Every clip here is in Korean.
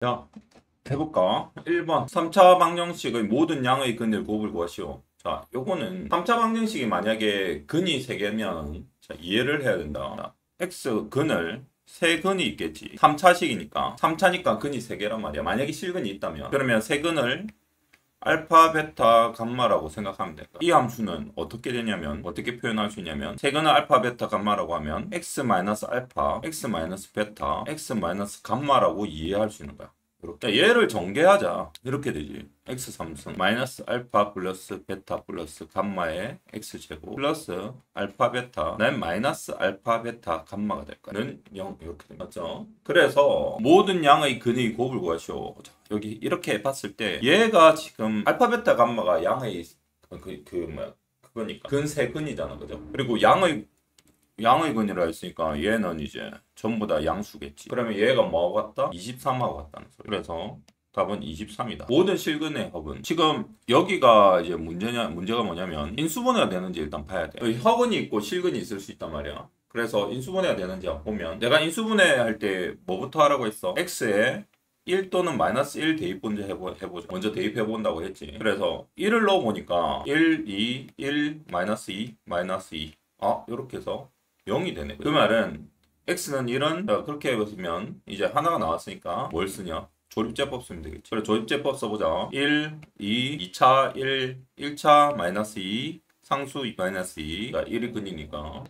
자, 해볼까? 1번 3차 방정식의 모든 양의 근을 곱을 구하시오. 자, 요거는 3차 방정식이 만약에 근이 3개면 자, 이해를 해야 된다. 자, x 근을 세 근이 있겠지. 3차식이니까 3차니까 근이 3개란 말이야. 만약에 실근이 있다면 그러면 세 근을 알파, 베타, 감마라고 생각하면 될까? 이 함수는 어떻게 되냐면 어떻게 표현할 수 있냐면 세근을 알파, 베타, 감마라고 하면 x 마이너스 알파, x 마이너스 베타, x 마이너스 감마라고 이해할 수 있는 거야. 이렇게 얘를 전개하자. 이렇게 되지. x 3승 마이너스 알파 플러스 베타 플러스 감마의 x 제곱 플러스 알파 베타 난 마이너스 알파 베타 감마가 될 거야. 는 0 이렇게 됩니다. 맞죠? 그래서 모든 양의 근의 곱을 구하시오. 자, 여기 이렇게 봤을 때 얘가 지금 알파 베타 감마가 양의 그거니까 근 세 근이잖아. 그죠? 그리고 양의 근이라 했으니까 얘는 이제 전부 다 양수겠지. 그러면 얘가 뭐하고 같다? 23하고 같다는 소리. 그래서 답은 23이다. 모든 실근의 합은 지금 여기가 이제 문제가 뭐냐면 인수분해가 되는지 일단 봐야 돼. 허근이 있고 실근이 있을 수 있단 말이야. 그래서 인수분해가 되는지 보면 내가 인수분해 할 때 뭐부터 하라고 했어? x에 1 또는 마이너스 1 대입 먼저 해보자. 먼저 대입해본다고 했지. 그래서 1을 넣어보니까 1, 2, 1, 마이너스 2, 마이너스 2. 이렇게 해서 0이 되네. 그 말은 x는 1은 그렇게 해보면 이제 하나가 나왔으니까 뭘 쓰냐? 조립제법 쓰면 되겠지. 그래 조립제법 써보자. 1, 2, 2차 1, 1차 마이너스 2, 상수 마이너스 2. 그러니까 1이 근이니까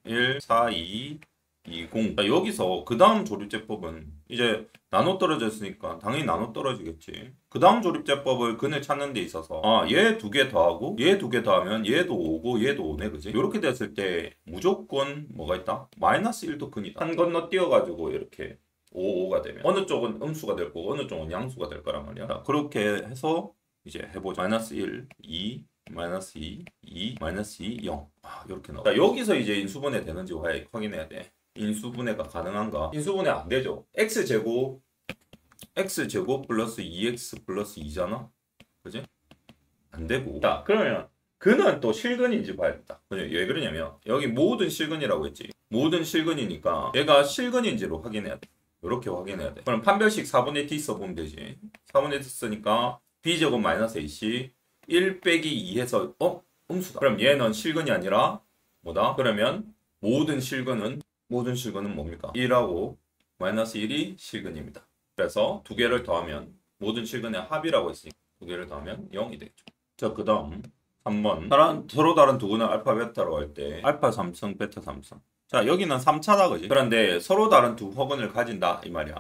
1, 4, 2, 20. 자, 여기서 그 다음 조립제법은 이제 나눠 떨어졌으니까 당연히 나눠 떨어지겠지. 그 다음 조립제법을 근을 찾는 데 있어서 얘 두 개 더하고 얘 두 개 더하면 얘도 5고 얘도 5네. 그지? 이렇게 됐을 때 무조건 뭐가 있다? 마이너스 1도 근이다. 한 건너 띄어가지고 이렇게 5, 5가 되면 어느 쪽은 음수가 될 거고 어느 쪽은 양수가 될 거란 말이야. 자, 그렇게 해서 이제 해보자. 마이너스 1, 2, 마이너스 2, 2, 마이너스 2, 0. 이렇게 나와. 자, 여기서 이제 인수분해 되는지 확인해야 돼. 인수분해가 가능한가? 인수분해 안 되죠. x제곱 플러스 2x 플러스 2잖아. 그지? 안 되고. 자, 그러면 근은 또 실근인지 봐야겠다. 왜 그러냐면 여기 모든 실근이라고 했지. 모든 실근이니까 얘가 실근인지로 확인해야 돼. 이렇게 확인해야 돼. 그럼 판별식 4분의 t 써보면 되지. 4분의 t 쓰니까 b제곱 마이너스 ac 1 빼기 2 해서 음수다. 그럼 얘는 실근이 아니라 뭐다? 그러면 모든 실근은 뭡니까? 1하고 마이너스 1이 실근입니다. 그래서 두 개를 더하면 모든 실근의 합이라고 했으니까 두 개를 더하면 0이 되겠죠. 자, 그 다음 3번 서로 다른 두 근을 알파 베타로 할 때 알파 3승 베타 3승. 자, 여기는 3차다 그지? 그런데 서로 다른 두 허근을 가진다 이 말이야.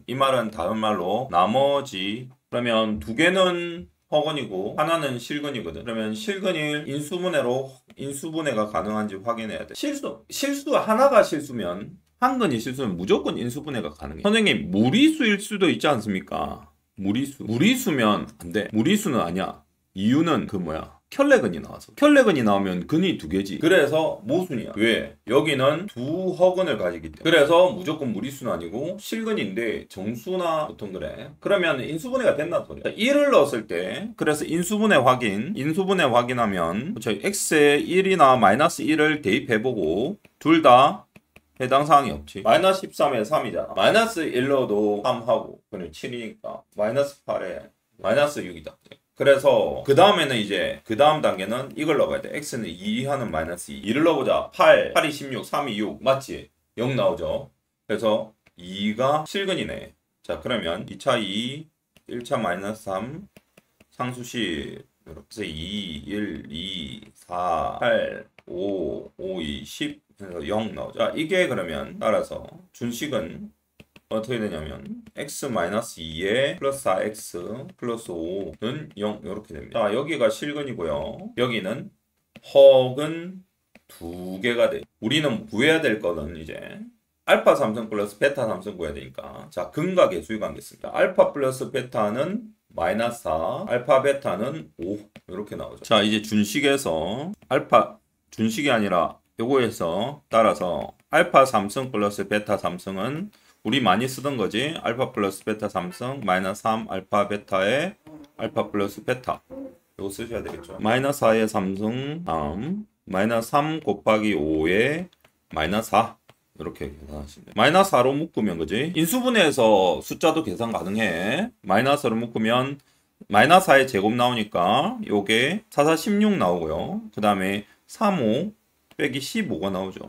이 말은 다른 말로 나머지 그러면 두 개는 허근이고 하나는 실근이거든. 그러면 실근일 인수분해가 가능한지 확인해야 돼. 실수 하나가 실수면 한 근이 실수면 무조건 인수분해가 가능해. 선생님 무리수일 수도 있지 않습니까? 무리수면 안 돼. 무리수는 아니야. 이유는 켤레근이 나와서. 켤레근이 나오면 근이 두 개지. 그래서 모순이야. 왜? 여기는 두 허근을 가지기 때문에. 그래서 무조건 무리수는 아니고 실근인데 정수나 보통 그래. 그러면 인수분해가 됐나 소리야. 1을 넣었을 때 그래서 인수분해 확인하면 x에 1이나 마이너스 1을 대입해보고 둘 다 해당 사항이 없지. 마이너스 13에 3이잖아. 마이너스 1 넣어도 3하고 그럼 7이니까 마이너스 8에 마이너스 6이다. 그래서 그 다음에는 이제 그 다음 단계는 이걸 넣어봐야 돼. x는 2 하는 마이너스 2. 2를 넣어보자. 8이 16, 3이 6. 맞지? 0 나오죠. 그래서 2가 실근이네. 자, 그러면 2차 2, 1차 마이너스 3, 상수식 그래서 2, 1, 2, 4, 8, 5, 5, 2, 10 그래서 0 나오죠. 자, 이게 그러면 따라서 준식은 어떻게 되냐면 x-2에 플러스 4x 플러스 5는 0 이렇게 됩니다. 자, 여기가 실근이고요. 여기는 허근 두 개가 돼. 우리는 구해야 될 거는 이제 알파 삼성 플러스 베타 삼성 구해야 되니까 자, 근과 계수의 관계습니다. 알파 플러스 베타는 마이너스 4, 알파 베타는 5 이렇게 나오죠. 자, 이제 준식에서 준식이 아니라 요거에서 따라서 알파 삼성 플러스 베타 삼성은 우리 많이 쓰던 거지. 알파 플러스 베타 3승 마이너스 3 알파 베타에 알파 플러스 베타 이거 쓰셔야 되겠죠. 마이너스 4의 3승 다음 마이너스 3 곱하기 5의 마이너스 4 이렇게 계산하시면 돼요. 마이너스 4로 묶으면 그지? 인수분해에서 숫자도 계산 가능해. 마이너스로 묶으면 마이너스 4의 제곱 나오니까 요게 4, 4, 16 나오고요. 그 다음에 3, 5 빼기 15가 나오죠.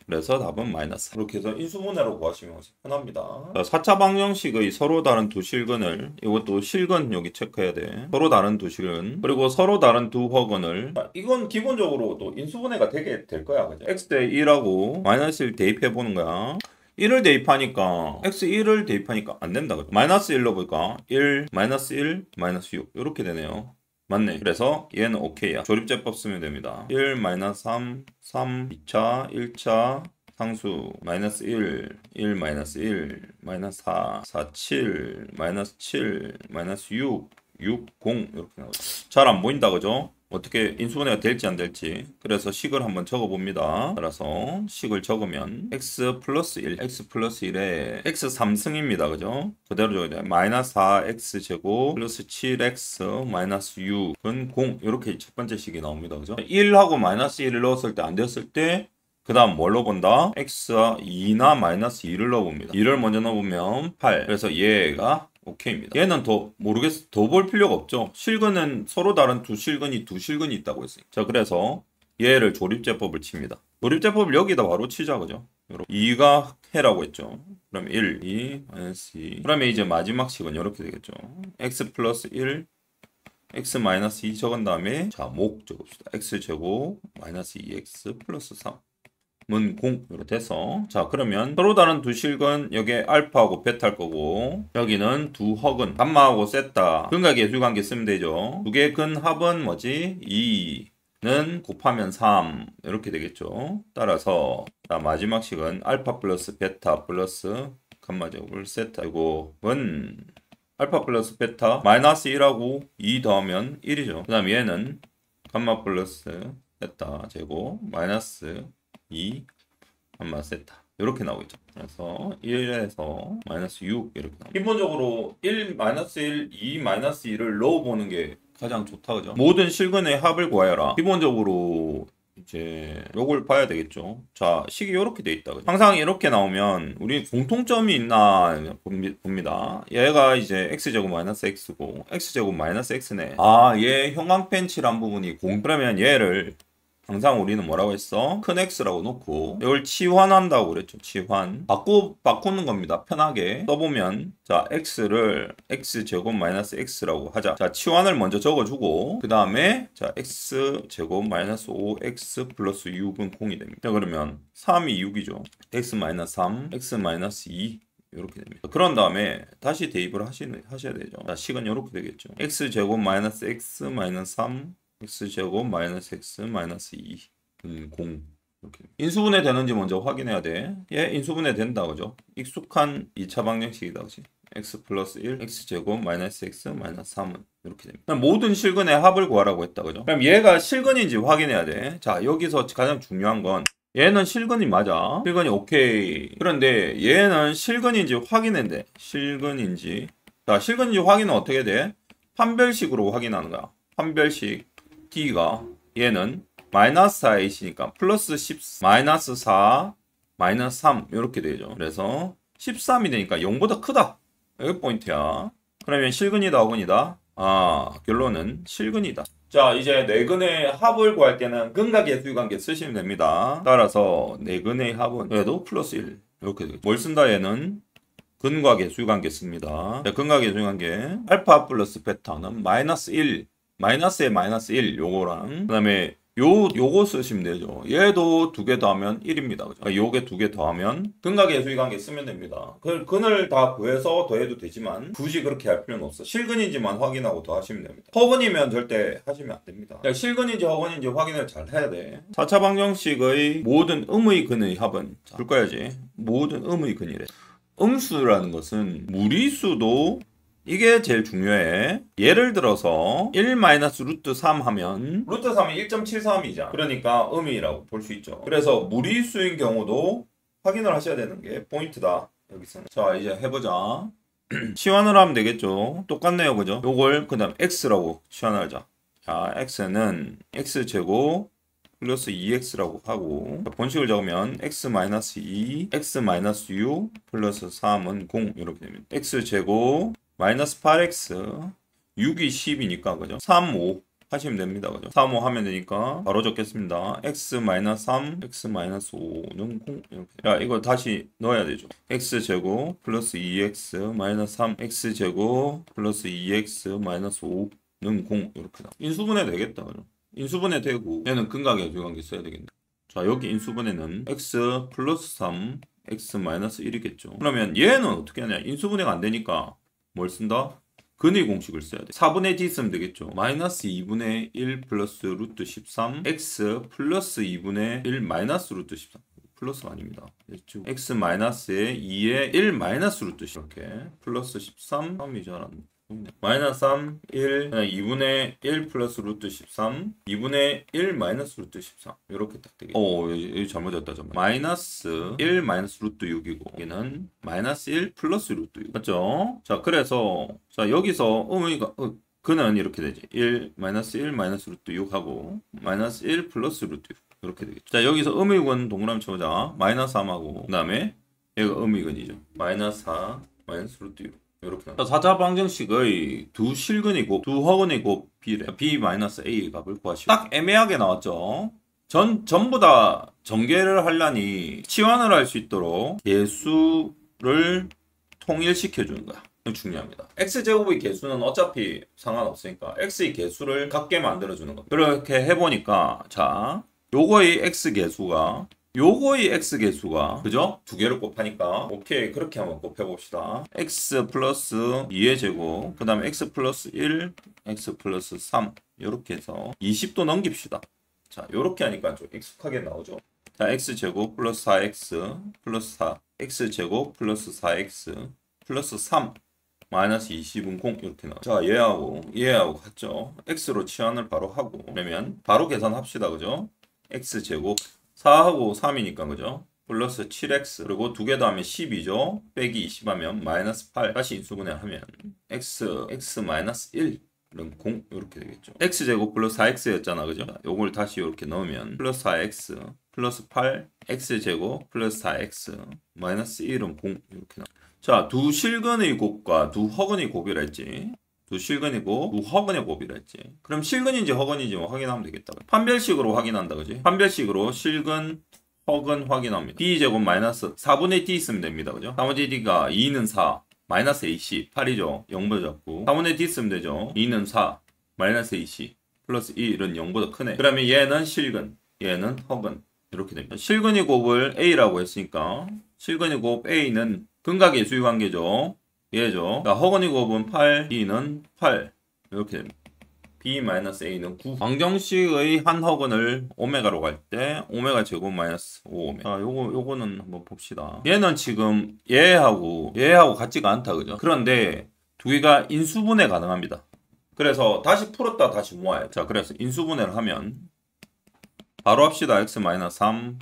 그래서 답은 마이너스. 이렇게 해서 인수분해로 구하시면 편합니다. 4차 방정식의 서로 다른 두 실근을, 이것도 실근 여기 체크해야 돼. 서로 다른 두 실근, 그리고 서로 다른 두 허근을, 이건 기본적으로 또 인수분해가 되게 될 거야. 그죠? x 대 1하고 마이너스 1 대입해 보는 거야. 1을 대입하니까 x1을 대입하니까 안 된다. 그죠? 마이너스 1 넣어볼까? 1, 마이너스 1, 마이너스 6 이렇게 되네요. 맞네. 그래서 얘는 오케이야. 조립제법 쓰면 됩니다. 1, 마이너스 3, 3, 2차, 1차, 상수, 마이너스 1, 1, 마이너스 1, 마이너스 4, 4, 7, 마이너스 7, 마이너스 6, 6, 0 이렇게 나오죠. 잘 안 보인다, 그죠? 어떻게 인수분해가 될지 안 될지. 그래서 식을 한번 적어 봅니다. 따라서 식을 적으면 x 플러스 1, x 플러스 1에 x 3승입니다. 그죠? 그대로 적어야 돼요. 마이너스 4x 제곱 플러스 7x 마이너스 6은 0. 이렇게 첫 번째 식이 나옵니다. 그죠? 1하고 마이너스 1을 넣었을 때 안 됐을 때 그 다음 뭘로 본다? x와 2나 마이너스 2를 넣어봅니다. 2를 먼저 넣어보면 8. 그래서 얘가 오케이입니다. 얘는 더 모르겠어. 더 볼 필요가 없죠. 실근은 서로 다른 두 실근이 있다고 했어요. 자, 그래서 얘를 조립제법을 칩니다. 조립제법을 여기다 바로 치자, 그죠? 2가 해라고 했죠. 그럼 1, 2, 마이너스 2. 그러면 이제 마지막 식은 이렇게 되겠죠. x 플러스 1, x 마이너스 2 적은 다음에 자, 목 적읍시다. x 제곱 마이너스 2x 플러스 3. 문 0 이렇게 돼서 자 그러면 서로 다른 두 실근 여기에 알파하고 베타일 거고 여기는 두 허근 감마하고 세타 근각의 예술관계 쓰면 되죠. 두 개 근합은 뭐지? 2는 곱하면 3 이렇게 되겠죠. 따라서 자 마지막 식은 알파 플러스 베타 플러스 감마 제곱을 세타 이거는 알파 플러스 베타 마이너스 1하고 2 더하면 1이죠. 그 다음 얘는 감마 플러스 세타 제곱 마이너스 2 감마 세타 이렇게 나오겠죠. 그래서 1에서 마이너스 6 이렇게 나옵니다. 기본적으로 1 마이너스 1, 2 마이너스 2를 넣어보는 게 가장 좋다 그죠. 모든 실근의 합을 구하여라. 기본적으로 이제 요걸 봐야 되겠죠. 자 식이 이렇게 돼 있다 그죠? 항상 이렇게 나오면 우리 공통점이 있나 봅니다. 얘가 이제 x제곱 마이너스 x고 x제곱 마이너스 x네. 얘 형광펜칠한 부분이 그러면 얘를 항상 우리는 뭐라고 했어? 큰 x라고 놓고 이걸 치환한다고 그랬죠. 치환. 바꾸는 겁니다. 편하게 써보면 자 x를 x제곱 마이너스 x라고 하자. 자 치환을 먼저 적어주고 그 다음에 자 x제곱 마이너스 5x 플러스 6은 0이 됩니다. 자 그러면 3이 6이죠. x 마이너스 3, x 마이너스 2 이렇게 됩니다. 그런 다음에 다시 대입을 하셔야 되죠. 자 식은 이렇게 되겠죠. x제곱 마이너스 x 마이너스 3 x제곱 마이너스 x 마이너스 2 0 이렇게 인수분해 되는지 먼저 확인해야 돼. 얘 인수분해 된다 그죠? 익숙한 2차 방정식이다 그지? x 플러스 1 x제곱 마이너스 x 마이너스 3은 이렇게 됩니다. 모든 실근의 합을 구하라고 했다 그죠? 그럼 얘가 실근인지 확인해야 돼. 자 여기서 가장 중요한 건 얘는 실근이 맞아. 실근이 오케이. 그런데 얘는 실근인지 확인해야 돼. 실근인지. 자 실근인지 확인은 어떻게 돼? 판별식으로 확인하는 거야. 판별식 d가 얘는 마이너스 4이니까 플러스 10 마이너스 4 마이너스 3 이렇게 되죠. 그래서 13이 되니까 0보다 크다. 여기 포인트야. 그러면 실근이다 어근이다? 결론은 실근이다. 자 이제 네근의 합을 구할 때는 근각예수관계 쓰시면 됩니다. 따라서 네근의 합은 얘도 플러스 1 이렇게 되죠. 뭘 쓴다 얘는 근각예수관계 씁니다. 근각예수관계 알파 플러스 베타는 마이너스 1 마이너스에 마이너스 1 요거랑 그 다음에 요거 쓰시면 되죠. 얘도 두 개 더하면 1입니다. 그죠? 요게 두 개 더하면 근각의 수익관계 쓰면 됩니다. 근을 다 구해서 더해도 되지만 굳이 그렇게 할 필요는 없어. 실근인지만 확인하고 더하시면 됩니다. 허근이면 절대 하시면 안 됩니다. 실근인지 허근인지 확인을 잘 해야 돼. 4차 방정식의 모든 음의 근의 합은 줄 거야지. 모든 음의 근이래. 음수라는 것은 무리수도 이게 제일 중요해. 예를 들어서 1 루트 3 하면 루트 3이 1.73이잖아. 그러니까 음이라고 볼 수 있죠. 그래서 무리수인 경우도 확인을 하셔야 되는 게 포인트다. 여기서는. 자 이제 해보자. 치환을 하면 되겠죠. 똑같네요. 그죠? 요걸 그 다음 x라고 치환하자. 자 x는 x제곱 플러스 2x라고 하고 본식을 적으면 x-2 x-u 플러스 3은 0 이렇게 됩니다. x제곱 마이너스 8x 6이 10이니까 그죠? 3, 5 하시면 됩니다. 그죠? 3, 5 하면 되니까 바로 적겠습니다. x-3 x-5는 0 이렇게. 야, 이거 다시 넣어야 되죠. x제곱 플러스 2x 마이너스 3 x제곱 플러스 2x 마이너스 5는 0 이렇게 나. 인수분해 되겠다. 그죠? 인수분해 되고 얘는 근각의 어주관계 써야 되겠네. 자, 여기 인수분해는 x 플러스 3 x 마이너스 1이겠죠. 그러면 얘는 어떻게 하냐? 인수분해가 안 되니까 뭘 쓴다? 근의 공식을 써야 돼. 4분의 d 쓰면 되겠죠. 마이너스 2분의 1 플러스 루트 13 x 플러스 2분의 1 마이너스 루트 13 플러스가 아닙니다. x 마이너스에 2에 1 마이너스 루트 10 이렇게 플러스 13 3이 잘 안 마이너스 3, 1, 2분의 1 플러스 루트 13, 2분의 1 마이너스 루트 13 이렇게 딱 되겠죠. 여기 잘못했다. 마이너스 1 마이너스 루트 6이고 여기는 마이너스 1 플러스 루트 6 맞죠? 자, 그래서 자 여기서 그는 이렇게 되지. 1 마이너스 루트 6하고 마이너스 1 플러스 루트 6 이렇게 되겠죠. 자, 여기서 음의군 동그라미 쳐보자. 마이너스 3하고 그 다음에 얘가 음의군이죠. 마이너스 4 마이너스 루트 6 이렇게. 4차 방정식의 두 실근의 곱, 두 허근의 곱 B래. B-A 값을 구하시오. 딱 애매하게 나왔죠. 전부 다 전개를 하려니 치환을 할 수 있도록 개수를 통일시켜 주는 거야. 중요합니다. x제곱의 개수는 어차피 상관없으니까 x의 개수를 같게 만들어 주는 겁니다. 그렇게 해보니까 자, 요거의 x개수가 요거의 x개수가 그죠? 두 개를 곱하니까 오케이 그렇게 한번 곱해봅시다. x 플러스 2의 제곱 그 다음에 x 플러스 1 x 플러스 3 이렇게 해서 20도 넘깁시다. 자, 요렇게 하니까 좀 익숙하게 나오죠. 자, x제곱 플러스 4x 플러스 4 x제곱 플러스 4x 플러스 3 마이너스 20은 0 이렇게 나와요. 자, 얘하고 같죠? x로 치환을 바로 하고 그러면 바로 계산합시다. 그죠? x제곱 4하고 3이니까 그죠? 플러스 7x 그리고 두 개 더하면 10이죠. 빼기 20 하면 마이너스 8 다시 인수분해 하면 x 마이너스 1은 0 이렇게 되겠죠. x제곱 플러스 4x였잖아. 그죠? 요걸 다시 이렇게 넣으면 플러스 4x 플러스 8 x제곱 플러스 4x 마이너스 1은 0 이렇게 나와. 자, 두 실근의 곱과 두 허근의 곱이라 했지. 두 실근의 곱, 두 허근의 곱이라 했지. 그럼 실근인지 허근인지 확인하면 되겠다. 판별식으로 확인한다. 그지? 판별식으로 실근, 허근 확인합니다. D제곱 마이너스 4분의 D 쓰면 됩니다. 그죠? 4분의 D가 2는 4, 마이너스 AC, 8이죠. 0보다 작고. 4분의 D 쓰면 되죠. 2는 4, 마이너스 AC, 플러스 1은 0보다 크네. 그러면 얘는 실근, 얘는 허근. 이렇게 됩니다. 실근의 곱을 A라고 했으니까 실근의 곱 A는 근각의 수위관계죠. 얘죠. 자, 허근의 곱은 8, B는 8 이렇게 됩니다. B-A는 9. 방정식의 한 허근을 오메가로 갈 때 오메가 제곱 마이너스 5오메가. 자, 요거는 한번 봅시다. 얘는 지금 얘하고 같지가 않다. 그죠? 그런데 두 개가 인수분해 가능합니다. 그래서 다시 풀었다 다시 모아야 돼. 자, 그래서 인수분해를 하면 바로 합시다. x-3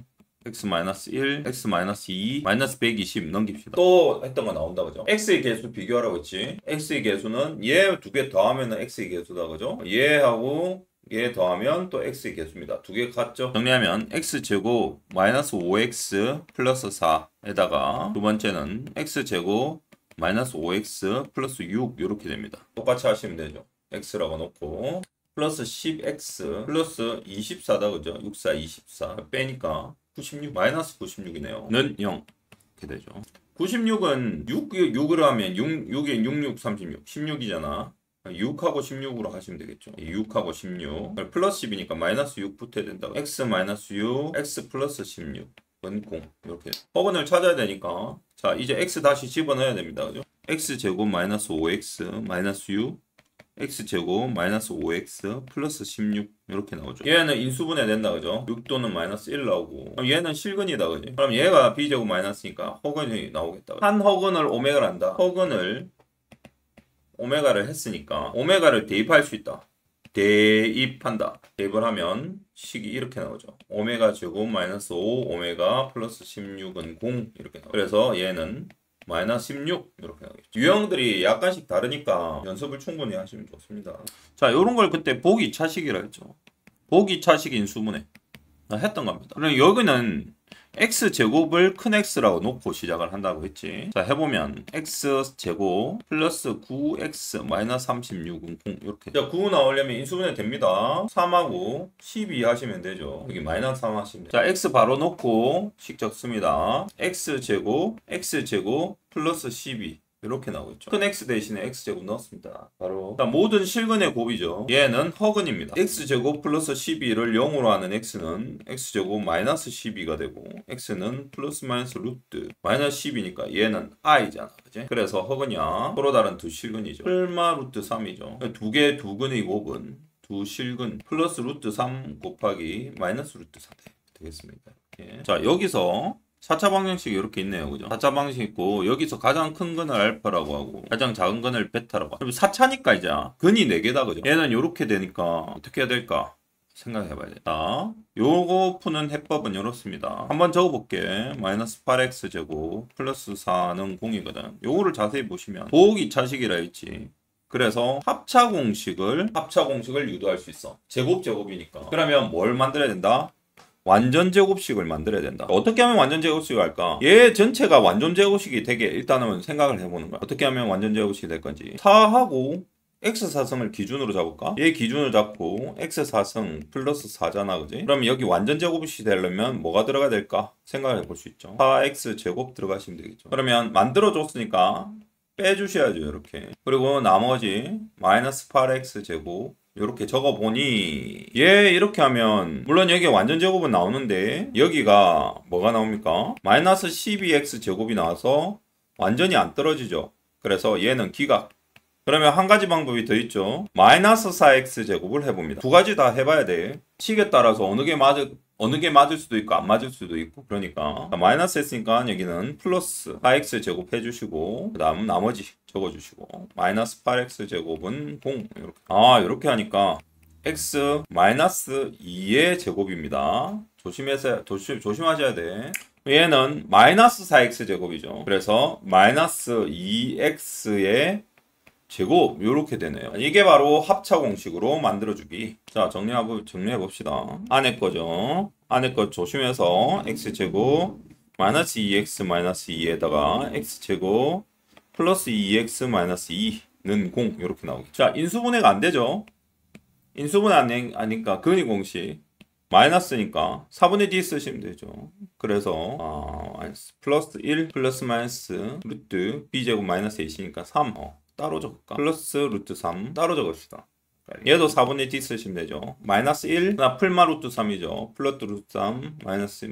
x-1, x-2, 마이너스 120 넘깁시다. 또 했던 거 나온다. 그죠? x의 개수 비교하라고 했지. x의 개수는 얘 두 개 더하면 x의 개수다. 그죠? 얘하고 얘 더하면 또 x의 개수입니다. 두 개 같죠? 정리하면 x제곱 마이너스 5x 플러스 4에다가 두 번째는 x제곱 마이너스 5x 플러스 6 이렇게 됩니다. 똑같이 하시면 되죠. x라고 놓고 플러스 10x 플러스 24다. 그죠? 64, 24 빼니까 96 마이너스 96이네요. 는 0 이렇게 되죠. 96은 6으로 하면 6에 66, 36 16이잖아. 6하고 16으로 하시면 되겠죠. 6하고 16 플러스 10이니까 마이너스 6 붙어야 된다. x 마이너스 6 x 플러스 16 은 0 이렇게 허근을 찾아야 되니까 자, 이제 x 다시 집어넣어야 됩니다. 그죠? x제곱 마이너스 5x 마이너스 6 x제곱 마이너스 5x 플러스 16 이렇게 나오죠. 얘는 인수분해 된다. 그죠? 6도는 마이너스 1 나오고 그럼 얘는 실근이다. 그죠? 그럼 얘가 b제곱 마이너스니까 허근이 나오겠다. 한 허근을 오메가를 한다. 허근을 오메가를 했으니까 오메가를 대입할 수 있다. 대입한다. 대입을 하면 식이 이렇게 나오죠. 오메가 제곱 마이너스 5 오메가 플러스 16은 0 이렇게 나오죠. 그래서 얘는 마이너스 16 이렇게 나오겠죠. 유형들이 약간씩 다르니까 연습을 충분히 하시면 좋습니다. 자, 요런 걸 그때 보기 차식이라 했죠. 보기 차식 인수분해. 했던 겁니다. 그럼 여기는 x제곱을 큰 x라고 놓고 시작을 한다고 했지. 자, 해보면 x제곱 플러스 9x 마이너스 36은 0 이렇게. 자, 9 나오려면 인수분해 됩니다. 3하고 12 하시면 되죠. 여기 마이너스 3 하시면 돼요. 자, x 바로 놓고 식 적습니다. x제곱 플러스 12 이렇게 나오겠죠. 큰 x 대신에 x제곱 넣었습니다. 바로 모든 실근의 곱이죠. 얘는 허근입니다. x제곱 플러스 12를 0으로 하는 x는 x제곱 마이너스 12가 되고 x는 플러스 마이너스 루트 마이너스 10이니까 얘는 i잖아. 그치? 그래서 허근이야. 서로 다른 두 실근이죠. 풀마 루트 3이죠. 두 개 두 근의 곱은 두 실근 플러스 루트 3 곱하기 마이너스 루트 4 되겠습니다. 이렇게. 자, 여기서 4차 방정식이 이렇게 있네요. 그죠? 4차 방정식 있고, 여기서 가장 큰 근을 알파라고 하고, 가장 작은 근을 베타라고 하고. 그럼 4차니까 이제, 근이 4개다. 그죠? 얘는 이렇게 되니까, 어떻게 해야 될까? 생각해봐야 돼. 자, 요거 푸는 해법은 이렇습니다. 한번 적어볼게. 마이너스 8x 제곱, 플러스 4는 0이거든. 요거를 자세히 보시면, 보기 차식이라 했지. 그래서 합차 공식을 유도할 수 있어. 제곱이니까. 그러면 뭘 만들어야 된다? 완전 제곱식을 만들어야 된다. 어떻게 하면 완전 제곱식을 할까? 얘 전체가 완전 제곱식이 되게 일단은 생각을 해보는 거야. 어떻게 하면 완전 제곱식이 될 건지. 4하고 x사승을 기준으로 잡을까? 얘 기준으로 잡고 x사승 플러스 4잖아. 그지? 그럼 여기 완전 제곱식이 되려면 뭐가 들어가야 될까? 생각을 해볼 수 있죠. 4x제곱 들어가시면 되겠죠. 그러면 만들어줬으니까 빼주셔야죠. 이렇게. 그리고 나머지 마이너스 8x제곱 이렇게 적어보니 얘 이렇게 하면 물론 여기 완전 제곱은 나오는데 여기가 뭐가 나옵니까? 마이너스 12x 제곱이 나와서 완전히 안 떨어지죠. 그래서 얘는 기각. 그러면 한 가지 방법이 더 있죠. 마이너스 4x 제곱을 해봅니다. 두 가지 다 해봐야 돼. 식에 따라서 어느 게 맞을 수도 있고 안 맞을 수도 있고. 그러니까 마이너스 했으니까 여기는 플러스 4x 제곱 해주시고 그 다음 나머지 적어주시고 마이너스 8x 제곱은 0 이렇게. 이렇게 하니까 x 마이너스 2의 제곱입니다. 조심하셔야 돼. 얘는 마이너스 4x 제곱이죠. 그래서 마이너스 2x의 제곱 이렇게 되네요. 이게 바로 합차 공식으로 만들어주기. 자, 정리해 봅시다. 안에 거죠. 안에 거 조심해서 x제곱 마이너스 2x 마이너스 2에다가 x제곱 플러스 2x 마이너스 2는 0 이렇게 나오겠죠. 자, 인수분해가 안 되죠. 인수분해 아니까 근의 공식 마이너스니까 4분의 d 쓰시면 되죠. 그래서 플러스 1 플러스 마이너스 루트 b제곱 마이너스 a시니까 3 따로 적을까? 플러스 루트 3 따로 적읍시다. 얘도 4분의 d 쓰시면 되죠. 마이너스 1 풀마 루트 3이죠. 플러스 루트 3 마이너스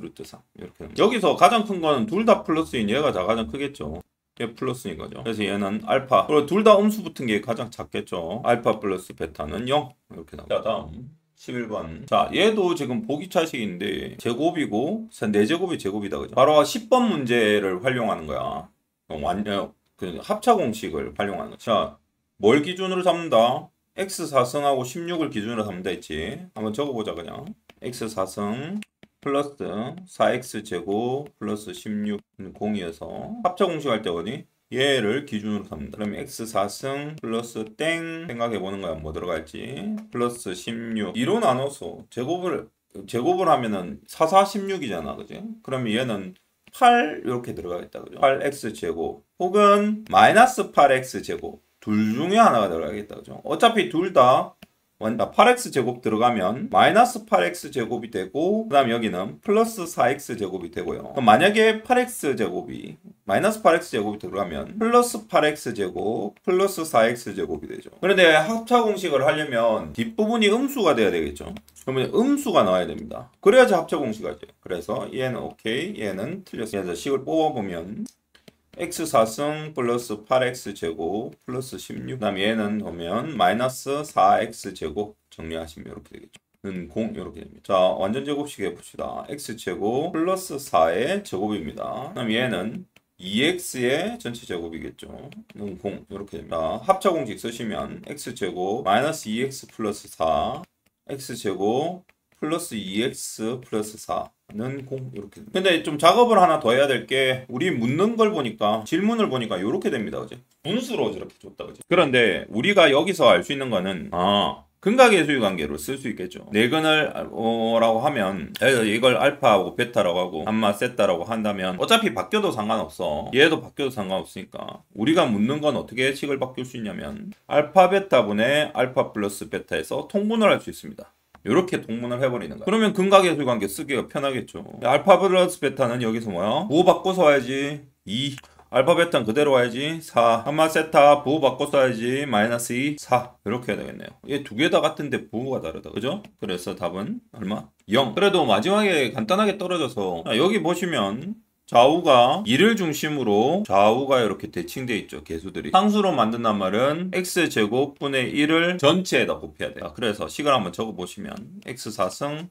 루트 3 이렇게. 여기서 가장 큰 거는 둘 다 플러스인 얘가 가장 크겠죠. 얘 플러스인 거죠. 그래서 얘는 알파. 그리고 둘 다 음수 붙은 게 가장 작겠죠. 알파 플러스 베타는 0 이렇게 나옵니다. 자, 다음 11번. 자, 얘도 지금 보기 차식인데 제곱이고 4제곱이 제곱이다. 그죠? 바로 10번 문제를 활용하는 거야. 그 합차 공식을 활용하는 거죠. 자, 뭘 기준으로 잡는다? x4승하고 16을 기준으로 잡는다 했지. 한번 적어보자 그냥. x4승 플러스 4x제곱 플러스 16은 0이어서 합차 공식 할 때 어디? 얘를 기준으로 삼는다. 그러면 x4승 플러스 땡 생각해보는 거야. 뭐 들어갈지. 플러스 16 2로 나눠서 제곱을 하면은 4, 4, 16이잖아. 그지? 그러면 얘는 8 이렇게 들어가겠다. 그죠? 8x제곱 혹은 마이너스 8x제곱 둘 중에 하나가 들어가겠다. 그죠? 어차피 둘 다 8x제곱 들어가면 마이너스 8x제곱이 되고 그 다음 여기는 플러스 4x제곱이 되고요. 그럼 만약에 8x제곱이 마이너스 8x제곱이 들어가면 플러스 8x제곱 플러스 4x제곱이 되죠. 그런데 합차 공식을 하려면 뒷부분이 음수가 돼야 되겠죠. 그러면 음수가 나와야 됩니다. 그래야지 합차 공식이 하죠. 그래서 얘는 오케이, 얘는 틀렸어요. 그래서 식을 뽑아보면 x4승 플러스 8x제곱 플러스 16 그 다음 얘는 보면 마이너스 4x제곱 정리하시면 이렇게 되겠죠. 는 0 이렇게 됩니다. 자, 완전 제곱식 해봅시다. x제곱 플러스 4의 제곱입니다. 그 다음 얘는 2x의 전체 제곱이겠죠. 는 0 이렇게 됩니다. 합차 공식 쓰시면 x제곱 마이너스 2x 플러스 4 x제곱 플러스 2x 플러스 4는 0 이렇게 됩니다. 근데 좀 작업을 하나 더 해야 될 게 우리 묻는 걸 보니까 질문을 보니까 이렇게 됩니다. 그지? 분수로 저렇게 줬다. 그지? 그런데 우리가 여기서 알 수 있는 거는 근각의 관계로 쓸 수 있겠죠. 네근을 라고 하면 이걸 알파하고 베타라고 하고 감마 세타라고 한다면 어차피 바뀌어도 상관없어. 얘도 바뀌어도 상관없으니까 우리가 묻는 건 어떻게 식을 바꿀 수 있냐면 알파 베타분의 알파 플러스 베타에서 통분을 할 수 있습니다. 이렇게 통분을 해버리는 거야. 그러면 근각의 관계 쓰기가 편하겠죠. 알파 플러스 베타는 여기서 뭐야? 부호 바꿔서 와야지 2. 알파 베타는 그대로 와야지 4. 감마 세타 부호 바꿔서 와야지 마이너스 2, 4. 이렇게 해야 되겠네요. 얘 두 개 다 같은데 부호가 다르다. 그죠? 그래서 답은 얼마? 0. 그래도 마지막에 간단하게 떨어져서 여기 보시면 좌우가 2를 중심으로 좌우가 이렇게 대칭되어 있죠. 개수들이. 상수로 만든단 말은 x제곱분의 1을 전체에다 곱해야 돼요. 그래서 식을 한번 적어보시면 x4승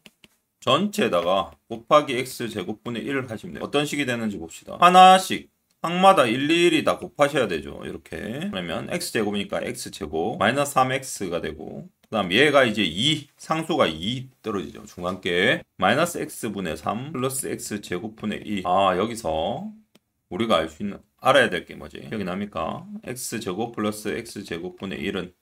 전체에다가 곱하기 x제곱분의 1을 하시면 돼요. 어떤 식이 되는지 봅시다. 하나씩 항마다 일일이 다 곱하셔야 되죠. 이렇게. 그러면 x제곱이니까 x제곱 마이너스 3x가 되고 그 다음 얘가 이제 2 상수가 2 떨어지죠. 중간계 마이너스 x분의 3 플러스 x제곱분의 2. 여기서 우리가 알아야 될 게 뭐지? 기억이 납니까? x제곱 플러스 x제곱분의 1은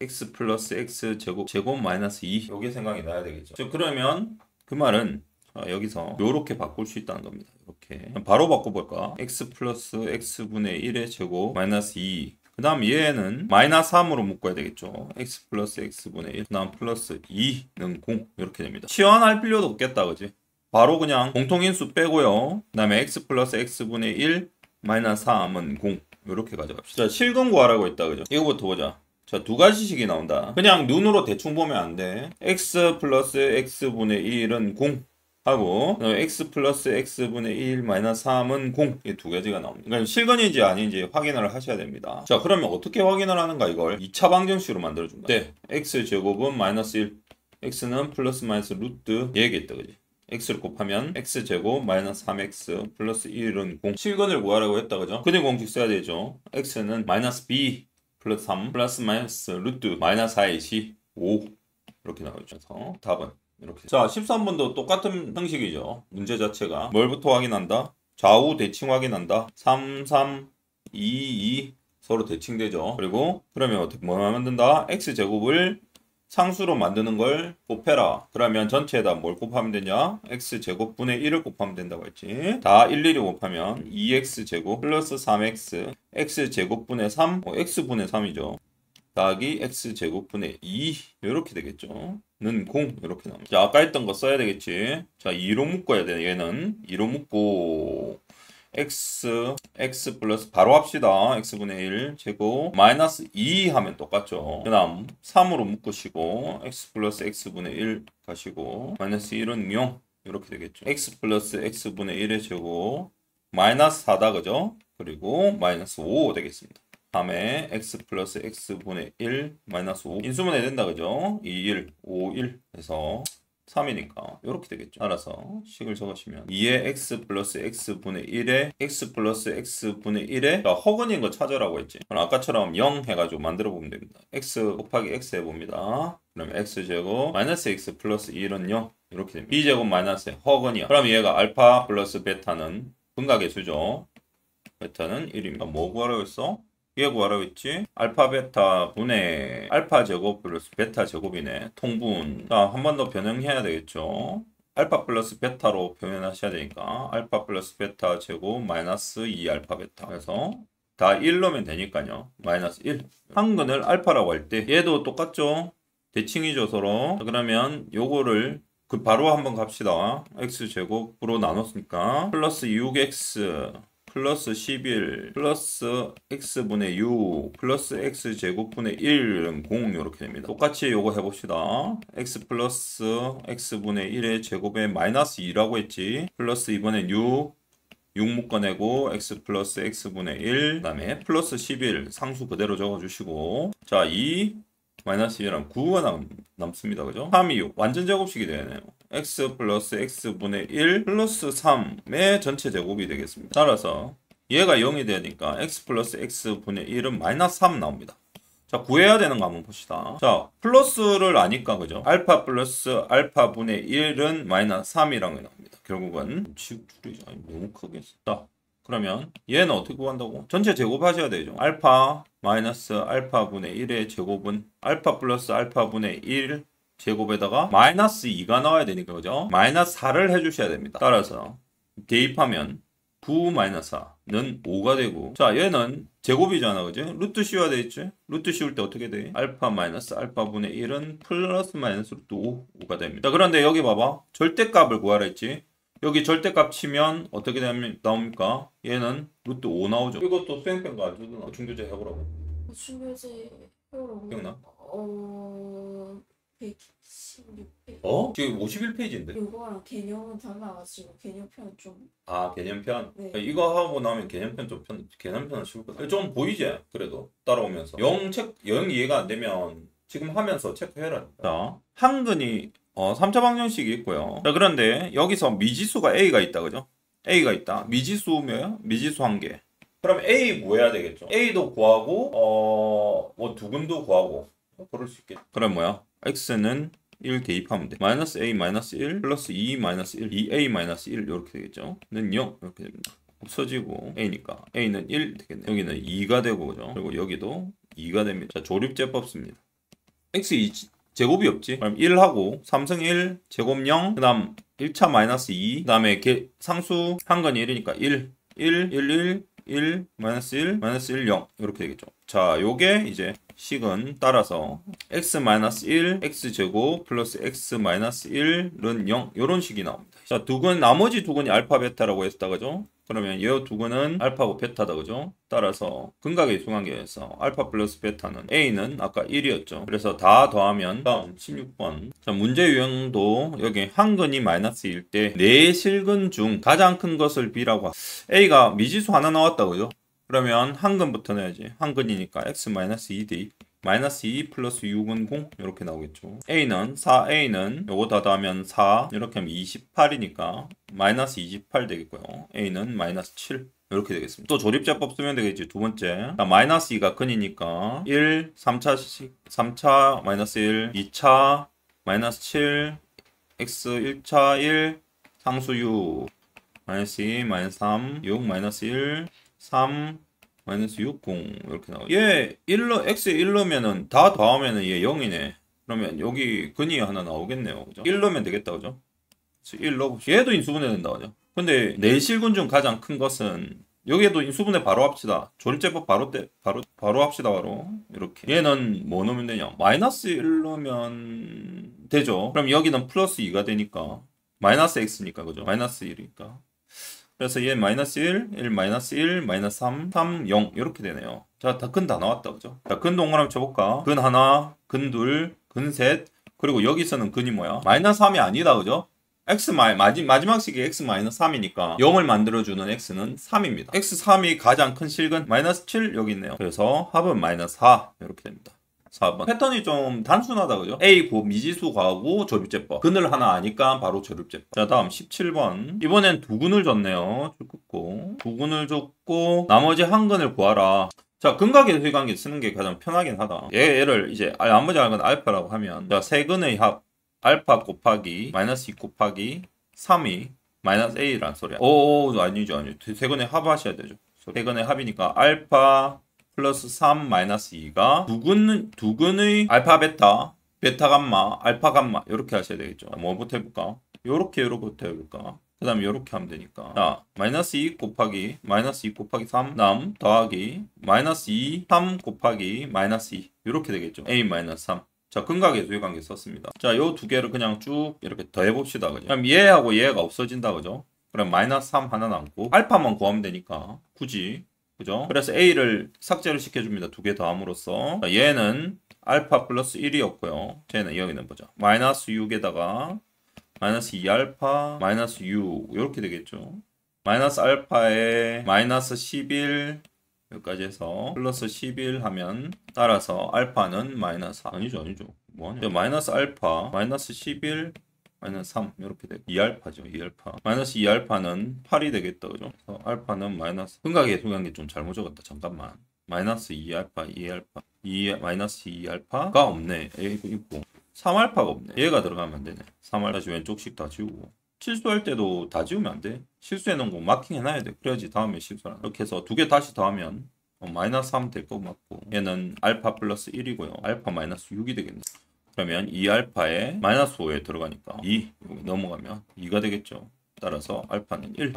x 플러스 x제곱 제곱 마이너스 2. 요게 생각이 나야 되겠죠. 그러면 그 말은 여기서 이렇게 바꿀 수 있다는 겁니다. 이렇게 바로 바꿔볼까? x 플러스 x분의 1의 제곱 마이너스 2. 그 다음 얘는 마이너스 3으로 묶어야 되겠죠. x 플러스 x분의 1. 그 다음 플러스 2는 0. 이렇게 됩니다. 치환할 필요도 없겠다. 그지? 바로 그냥 공통인수 빼고요. 그 다음에 x 플러스 x분의 1 마이너스 3은 0. 이렇게 가져갑시다. 자, 실근 구하라고 했다. 그죠? 이거부터 보자. 자, 두 가지식이 나온다. 그냥 눈으로 대충 보면 안 돼. x 플러스 x분의 1은 0. 하고 x 플러스 x분의 1 마이너스 3은 0. 이 두 가지가 나옵니다. 그러니까 실근인지 아닌지 확인을 하셔야 됩니다. 자, 그러면 어떻게 확인을 하는가? 이걸 2차 방정식으로 만들어준다. 네, x제곱은 마이너스 1, x는 플러스 마이너스 루트 얘기했다. 그지? x를 곱하면 x제곱 마이너스 3x 플러스 1은 0. 실근을 구하라고 했다. 그죠? 근의 공식 써야 되죠. x는 마이너스 b 플러스 3 플러스 마이너스 루트 마이너스 4ac 5 이렇게 나오죠. 그래서 답은 이렇게. 자, 13번도 똑같은 형식이죠. 문제 자체가 뭘부터 확인한다? 좌우 대칭 확인한다. 3, 3, 2, 2 서로 대칭되죠. 그리고 그러면 어떻게 뭐 만든다? x제곱을 상수로 만드는 걸 곱해라. 그러면 전체에다 뭘 곱하면 되냐? x제곱분의 1을 곱하면 된다고 했지. 다 일일이 곱하면 2x제곱 플러스 3x x제곱분의 3 x분의 3이죠. 더하기 x제곱분의 2 이렇게 되겠죠. 는 0 이렇게 나옵니다. 자, 아까 했던 거 써야 되겠지. 자, 2로 묶어야 돼. 얘는 2로 묶고 x 플러스 바로 합시다. x분의 1 제곱 마이너스 2 하면 똑같죠. 그 다음 3으로 묶으시고 x 플러스 x분의 1 가시고 마이너스 1은 0 이렇게 되겠죠. x 플러스 x분의 1의 제곱 마이너스 4다. 그죠? 그리고 마이너스 5 되겠습니다. 다음에 x 플러스 x분의 1 마이너스 5 인수분해 된다. 그죠? 2, 1, 5, 1 해서 3이니까 이렇게 되겠죠. 따라서 식을 적으시면 2의 x 플러스 x분의 1에 x 플러스 x분의 1에 허근인 거 찾으라고 했지. 그럼 아까처럼 0 해가지고 만들어 보면 됩니다. x 곱하기 x 해봅니다. 그러면 x제곱 마이너스 x 플러스 1은 0 이렇게 됩니다. b제곱 마이너스 허근이야. 그럼 얘가 알파 플러스 베타는 분각의 수죠. 베타는 1입니다. 뭐 구하라고 했어? 얘 구하라고 했지? 알파 베타 분의 알파 제곱 플러스 베타 제곱이네. 통분. 자, 한 번 더 변형해야 되겠죠. 알파 플러스 베타로 표현하셔야 되니까 알파 플러스 베타 제곱 마이너스 2 알파 베타. 그래서 다 1 넣으면 되니까요. 마이너스 1. 한근을 알파라고 할 때 얘도 똑같죠? 대칭이죠 서로. 자, 그러면 요거를 바로 한번 갑시다. x제곱으로 나눴으니까 플러스 6x 플러스 11 플러스 x분의 6 플러스 x제곱분의 1은 0 이렇게 됩니다. 똑같이 요거 해봅시다. x 플러스 x분의 1의 제곱에 마이너스 2라고 했지. 플러스 이번엔 6 묶어내고 x 플러스 x분의 1 그 다음에 플러스 11 상수 그대로 적어주시고 자 2 마이너스 1이랑 9가 남습니다. 그죠? 3이 6 완전 제곱식이 되네요. x 플러스 x분의 1 플러스 3의 전체 제곱이 되겠습니다. 따라서 얘가 0이 되니까 x 플러스 x분의 1은 마이너스 3 나옵니다. 자, 구해야 되는 거 한번 봅시다. 자, 플러스를 아니까 그죠? 알파 플러스 알파분의 1은 마이너스 3이라는 게 나옵니다. 결국은 줄이 너무 크게 했다. 그러면 얘는 어떻게 구한다고? 전체 제곱하셔야 되죠. 알파 마이너스 알파분의 1의 제곱은 알파 플러스 알파분의 1 제곱에다가 마이너스 2가 나와야 되니까 그죠? 마이너스 4를 해주셔야 됩니다. 따라서 대입하면 9 마이너스 4는 5가 되고, 자 얘는 제곱이잖아 그죠? 루트 씌워야 되겠지? 루트 씌울 때 어떻게 돼? 알파 마이너스 알파분의 1은 플러스 마이너스 루트 5가 됩니다. 자, 그런데 여기 봐봐, 절대값을 구하라 했지? 여기 절대값 치면 어떻게 나옵니까? 얘는 루트 5 나오죠. 이것도 수행평가 안 주더나? 중교재 해보라고. 중교재 해보라고. 기억나? 116페이지. 지금 51페이지인데. 요거랑 개념은 달라가지고 개념편 좀. 아, 개념편? 네. 이거 하고 나면 개념편 개념편을 쉬울 거다. 좀 보이지? 그래도 따라오면서. 영 이해가 안 되면 지금 하면서 체크해라. 자, 한근이 3차 방정식이 있고요. 자, 그런데 여기서 미지수가 A가 있다, 그죠? A가 있다. 미지수 뭐야? 미지수 한 개. 그럼 A 구해야 되겠죠? A도 구하고, 뭐 두근도 구하고. 그럴 수 있겠죠. 그럼 뭐야? X는 1 대입하면 돼. 마이너스 A 마이너스 1 플러스 2 마이너스 1, 2A 마이너스 1 이렇게 되겠죠. 는 0 이렇게 됩니다. 없어지고 A니까 A는 1 되겠네. 여기는 2가 되고 그죠? 그리고 여기도 2가 됩니다. 자, 조립제법 씁니다. X 2 제곱이 없지? 그럼 1하고 3승 1 제곱 0 그 다음 1차 마이너스 2 그 다음에 상수 한건이 1이니까 1 1 1 1 1 마이너스 1 마이너스 1 0 이렇게 되겠죠. 자, 요게 이제 식은 따라서 x-1 x제곱 플러스 x-1은 0 요런 식이 나옵니다. 자, 나머지 두근이 알파 베타라고 했다 그죠? 그러면 이 두근은 알파고 베타다 그죠? 따라서 근각의 수관계에서 알파 플러스 베타는 A는 아까 1이었죠. 그래서 다 더하면 다음 16번. 자, 문제 유형도 여기 한근이 마이너스일 때 네 실근 중 가장 큰 것을 B라고. A가 미지수 하나 나왔다 그죠? 그러면 한근부터 내야지. 한근이니까 x-2 대입 마이너스 2 플러스 6은 0 이렇게 나오겠죠. A는 요거 다 더하면 4 이렇게 하면 28이니까 마이너스 28 되겠고요. A는 마이너스 7 이렇게 되겠습니다. 또 조립제법 쓰면 되겠지. 두 번째. 자, 마이너스 2가 근이니까 1 3차 마이너스 1 2차 마이너스 7 x 1차 1 상수 6 마이너스 2 마이너스 3 6 마이너스 1 3 마이너스 6 0 이렇게 나와요. 얘 1로 x에 1로면은 다 더하면은 얘 0이네. 그러면 여기 근이 하나 나오겠네요. 그죠? 1 넣으면 되겠다. 그죠? 1 넣어봅시다. 얘도 인수분해 된다. 그죠? 근데 내실근 중 가장 큰 것은 여기에도 인수분해 바로 합시다. 조립제법 바로 합시다. 바로 이렇게. 얘는 뭐 넣으면 되냐? 마이너스 1 넣으면 되죠. 그럼 여기는 플러스 2가 되니까 마이너스 x니까 그죠? 마이너스 1이니까. 그래서 얘 마이너스 1, 1 마이너스 1, 마이너스 3, 3, 0 이렇게 되네요. 자, 다 근 다 나왔다. 그죠? 자, 근 동그라미 쳐볼까? 근 하나, 근 둘, 근 셋. 그리고 여기서는 근이 뭐야? 마이너스 3이 아니다. 그죠? 마지막 식이 x 마이너스 3이니까 0을 만들어주는 x는 3입니다. x3이 가장 큰 실근 마이너스 7 여기 있네요. 그래서 합은 마이너스 4 이렇게 됩니다. 4번. 패턴이 좀 단순하다 그죠? A 미지수 구하고 조립제법. 근을 하나 아니까 바로 조립제법. 자, 다음 17번. 이번엔 두 근을 줬네요. 쭉 긋고. 두 근을 줬고 나머지 한 근을 구하라. 자, 근각의 수관계 쓰는 게 가장 편하긴 하다. 얘를 이제 나머지 한 건 알파라고 하면 자, 세 근의 합 알파 곱하기 마이너스 2 곱하기 3이 마이너스 A란 소리야. 아니죠. 세 근의 합하셔야 되죠. 세 근의 합이니까 알파 플러스 3 마이너스 2가 두 근의 알파 베타 감마 알파 감마 이렇게 하셔야 되겠죠. 뭐부터 해볼까? 요렇게 해볼까? 그 다음에 요렇게 하면 되니까 자, 마이너스 2 곱하기 3 다음 더하기 마이너스 2 3 곱하기 마이너스 2 이렇게 되겠죠. A 마이너스 3. 자, 근각의 수관계 썼습니다. 자, 요 두 개를 그냥 쭉 이렇게 더해봅시다. 그죠? 그럼 얘하고 얘가 없어진다. 그죠? 그럼 마이너스 3 하나 남고 알파만 구하면 되니까 굳이 그죠? 그래서 A를 삭제를 시켜줍니다. 두 개 더함으로써. 자, 얘는 알파 플러스 1이었고요. 쟤는 여기는 보자. 마이너스 6에다가 마이너스 2알파 마이너스 6 이렇게 되겠죠. 마이너스 알파에 마이너스 11 여기까지 해서 플러스 11 하면 따라서 알파는 마이너스 4. 아니죠. 뭐하냐. 마이너스 알파 마이너스 11 마이너스 3 이렇게 되고 2알파죠. 2알파 마이너스 2알파는 8이 되겠다. 그죠? 그래서 알파는 마이너스 근각의 수관계 좀 잘못 적었다. 잠깐만. 마이너스 2알파 마이너스 2알파가 없네. 있고 3알파가 없네. 얘가 들어가면 안 되네. 3알 다시 왼쪽씩 다 지우고 실수할 때도 다 지우면 안 돼. 실수해놓은 거 마킹 해놔야 돼. 그래야지 다음에 실수 안 해. 이렇게 해서 두 개 다시 더하면 마이너스 3 될 거 맞고 얘는 알파 플러스 1이고요. 알파 마이너스 6이 되겠네. 그러면 2알파에 마이너스 5에 들어가니까 2 여기 넘어가면 2가 되겠죠. 따라서 알파는 1.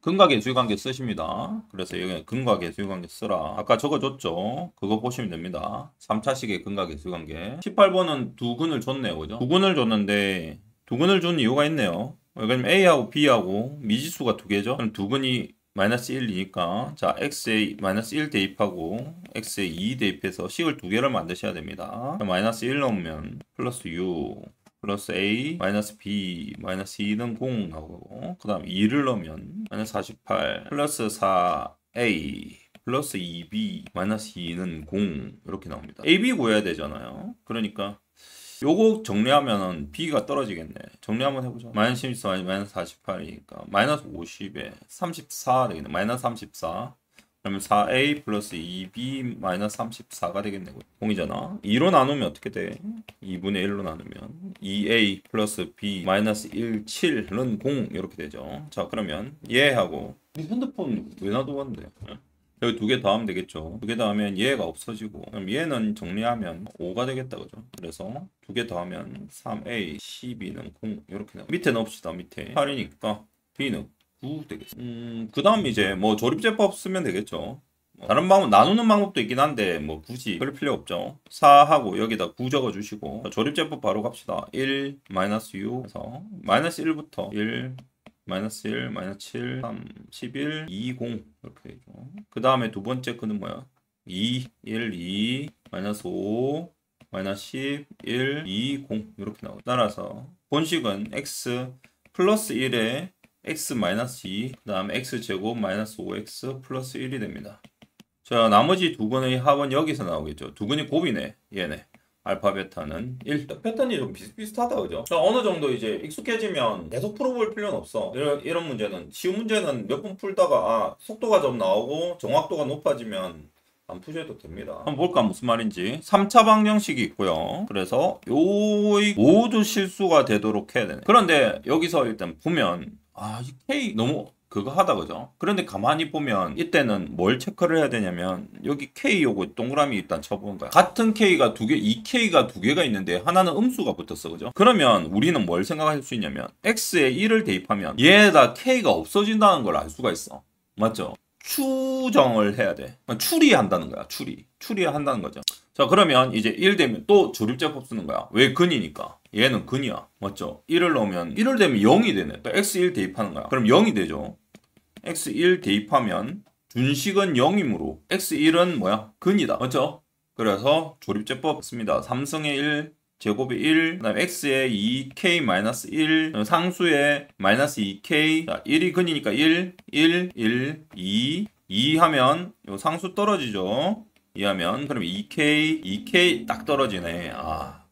근과계수관계 쓰십니다. 그래서 여기 근과계수관계 쓰라. 아까 적어줬죠. 그거 보시면 됩니다. 3차식의 근과계수관계. 18번은 두 근을 줬네요. 그죠? 두 근을 줬는데 두 근을 준 이유가 있네요. 그럼 A하고 B하고 미지수가 두 개죠. 그럼 두 근이 마이너스 1이니까 자 x에 마이너스 1 대입하고 x에 2 대입해서 식을 두 개를 만드셔야 됩니다. 마이너스 1 넣으면 플러스 6 플러스 a 마이너스 b 마이너스 2는 0 나오고 그 다음 2를 넣으면 마이너스 48 플러스 4a 플러스 2b 마이너스 2는 0 이렇게 나옵니다. ab 구해야 되잖아요. 그러니까 요거 정리하면은 b가 떨어지겠네. 정리 한번 해보자. 마이너스 14, 마이너스 48이니까 마이너스 50에 34 되겠네. 마이너스 34. 그러면 4a 플러스 2b 마이너스 34가 되겠네. 0이잖아. 2로 나누면 어떻게 돼? 2분의 1로 나누면 2a 플러스 b 마이너스 1, 7은 0 이렇게 되죠. 자 그러면 얘하고 핸드폰 왜 놔두었는데? 여기 두 개 더하면 되겠죠. 두 개 더하면 얘가 없어지고 그럼 얘는 정리하면 5가 되겠다 그죠. 그래서 두 개 더하면 3a 12는 0 이렇게 나와. 밑에 넣읍시다. 밑에 8이니까 b는 9 되겠어. 그 다음 이제 뭐 조립제법 쓰면 되겠죠. 다른 방법 나누는 방법도 있긴 한데 뭐 굳이 그럴 필요 없죠. 4하고 여기다 9 적어 주시고 조립제법 바로 갑시다. 1 마이너스 6 해서 마이너스 1부터 1 마이너스 1, 마이너스 7, 3, 11, 2, 0 이렇게 되죠. 그 다음에 두 번째 끈은 뭐야? 2, 1, 2, 마이너스 5, 마이너스 10, 1, 2, 0 이렇게 나오고 따라서 본식은 x 플러스 1에 x 마이너스 2, 그 다음에 x제곱 마이너스 5x 플러스 1이 됩니다. 자 나머지 두 근의 합은 여기서 나오겠죠. 두 근이 곱이네. 얘네. 알파 베타는 1. 패턴이 좀 비슷비슷하다 그죠? 자, 어느 정도 이제 익숙해지면 계속 풀어볼 필요는 없어. 이런 문제는 쉬운 문제는 몇 번 풀다가 속도가 좀 나오고 정확도가 높아지면 안 푸셔도 됩니다. 한번 볼까 무슨 말인지. 3차 방정식이 있고요. 그래서 요의 모두 실수가 되도록 해야 되네. 그런데 여기서 일단 보면 이 K 너무 그거 하다 그죠? 그런데 가만히 보면 이때는 뭘 체크를 해야 되냐면 여기 K 요거 동그라미 일단 쳐보는 거야. 같은 K가 두 개, 이 K가 두 개가 있는데 하나는 음수가 붙었어 그죠? 그러면 우리는 뭘 생각할 수 있냐면 X에 1을 대입하면 얘에다 K가 없어진다는 걸 알 수가 있어. 맞죠? 추정을 해야 돼. 추리한다는 거야. 추리한다는 거죠. 자 그러면 이제 1 되면 또 조립제법 쓰는 거야. 왜 근이니까. 얘는 근이야. 맞죠? 1을 넣으면 1을 되면 0이 되네. 또 x1 대입하는 거야. 그럼 0이 되죠. x1 대입하면 준식은 0이므로 x1은 뭐야? 근이다. 맞죠? 그래서 조립제법 씁니다. 3승의 1 제곱이 1, 그 다음에 x의 2k 마이너스 1, 상수의 마이너스 2k, 자, 1이 근이니까 1, 1, 1, 2 하면 요 상수 떨어지죠. 2 하면 그럼 2k 딱 떨어지네.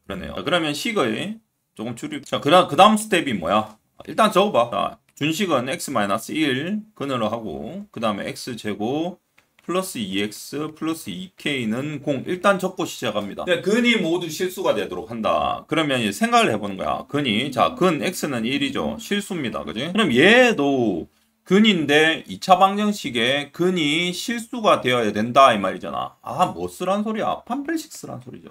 그러네요. 자, 그러면 식의 조금 줄이. 자, 그 다음 스텝이 뭐야? 일단 적어봐. 자, 준식은 x-1 근으로 하고 그 다음에 x제곱 플러스 2x 플러스 2k는 0 일단 적고 시작합니다. 근이 모두 실수가 되도록 한다. 그러면 이제 생각을 해보는 거야. 근이 근 x는 1이죠. 실수입니다. 그지? 그럼 얘도 근인데 2차 방정식에 근이 실수가 되어야 된다 이 말이잖아. 뭐 쓰란 소리야? 판별식 쓰란 소리죠.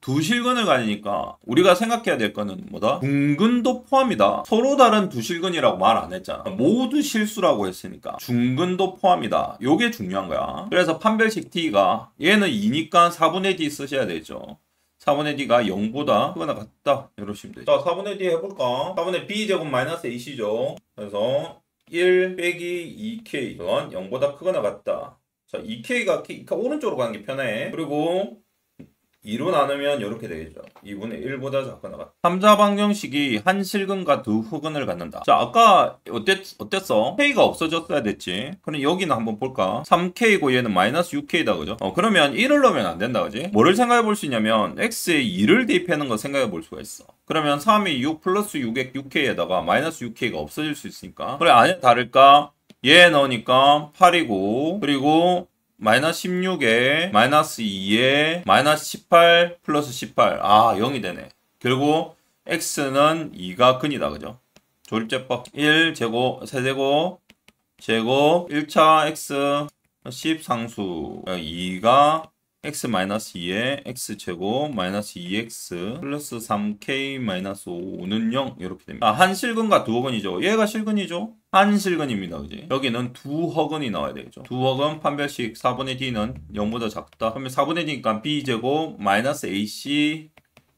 두 실근을 가지니까 우리가 생각해야 될 거는 뭐다? 중근도 포함이다. 서로 다른 두 실근이라고 말 안 했잖아. 모두 실수라고 했으니까 중근도 포함이다. 요게 중요한 거야. 그래서 판별식 T가 얘는 2니까 4분의 D 쓰셔야 되죠. 4분의 D가 0보다 크거나 같다. 이러시면 되죠. 자 4분의 D 해볼까? 4분의 B제곱 마이너스 A시죠. 그래서 1 빼기 2K 는 0보다 크거나 같다. 자 2K가 오른쪽으로 가는 게 편해. 그리고 2로 나누면 이렇게 되겠죠. 2분의 1보다 작거나 같다. 3자 방정식이 한 실근과 두 후근을 갖는다. 자, 아까 어땠어? K가 없어졌어야 됐지. 그럼 여기는 한번 볼까? 3K고 얘는 마이너스 6K다, 그죠? 그러면 1을 넣으면 안 된다, 그지? 뭐를 생각해 볼 수 있냐면 X에 2를 대입하는 거 생각해 볼 수가 있어. 그러면 3이 6 플러스 6K에다가 마이너스 6K가 없어질 수 있으니까. 그래, 아니야, 다를까? 얘 넣으니까 8이고, 그리고 마이너스 16에 마이너스 2에 마이너스 18 플러스 18 0이 되네. 결국 x는 2가 근이다. 그죠? 조립제법 1제곱 세제곱 제곱 1차 x 10 상수 2가 x-2에 x제곱 마이너스 2x 플러스 3k 마이너스 5는 0 이렇게 됩니다. 한 실근과 두 허근이죠. 얘가 실근이죠. 한 실근입니다. 그지? 여기는 두 허근이 나와야 되겠죠. 두 허근 판별식 4분의 d는 0보다 작다. 그러면 4분의 d니까 b제곱 마이너스 ac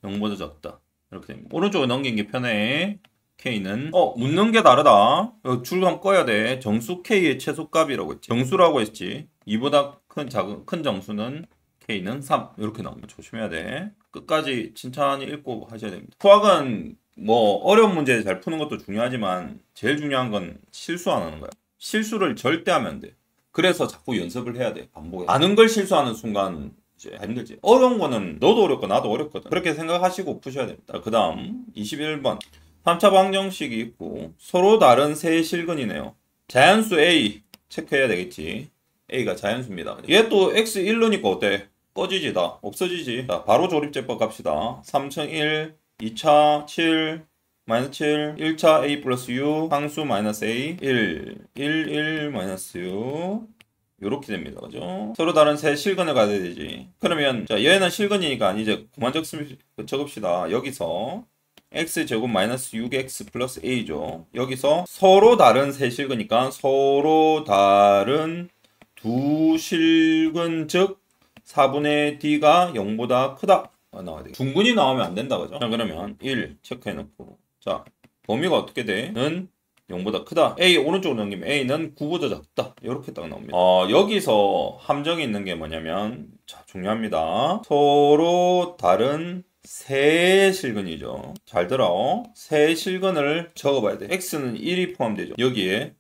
0보다 작다. 이렇게 됩니다. 오른쪽에 넘긴 게 편해. K는 묻는 게 다르다. 줄 한번 꺼야 돼. 정수 K의 최소값이라고 했지. 정수라고 했지. 2보다 큰 정수는 K는 3 이렇게 나옵니다. 조심해야 돼. 끝까지 천천히 읽고 하셔야 됩니다. 수학은 뭐 어려운 문제 잘 푸는 것도 중요하지만 제일 중요한 건 실수 안 하는 거야. 실수를 절대 하면 안 돼. 그래서 자꾸 연습을 해야 돼. 반복해. 아는 걸 실수하는 순간 이제 힘들지. 어려운 거는 너도 어렵고 나도 어렵거든. 그렇게 생각하시고 푸셔야 됩니다. 그 다음 21번 3차 방정식이 있고 서로 다른 세 실근이네요. 자연수 A 체크해야 되겠지. A가 자연수입니다. 얘 또 x1로니까 어때? 꺼지지 다. 없어지지. 자, 바로 조립제법 갑시다. 3층 1, 2차 7, 마이너스 7, 1차 A 플러스 U, 상수 마이너스 A, 1, 1, 마이너스 U. 요렇게 됩니다. 그죠? 서로 다른 세 실근을 가야 되지. 그러면, 자, 얘는 실근이니까 이제 그만 적읍시다. 여기서 x제곱 마이너스 6x 플러스 a죠. 여기서 서로 다른 세 실근이니까 서로 다른 두 실근 즉 4분의 d가 0보다 크다 나와야 돼. 중근이 나오면 안 된다. 그죠? 자, 그러면 1 체크해 놓고 자 범위가 어떻게 돼? 는 0보다 크다. A 오른쪽으로 넘기면 A는 9보다 작다. 이렇게 딱 나옵니다. 여기서 함정이 있는 게 뭐냐면 자 중요합니다. 서로 다른 세 실근이죠. 잘 들어. 세 실근을 적어봐야 돼. x는 1이 포함되죠. 여기에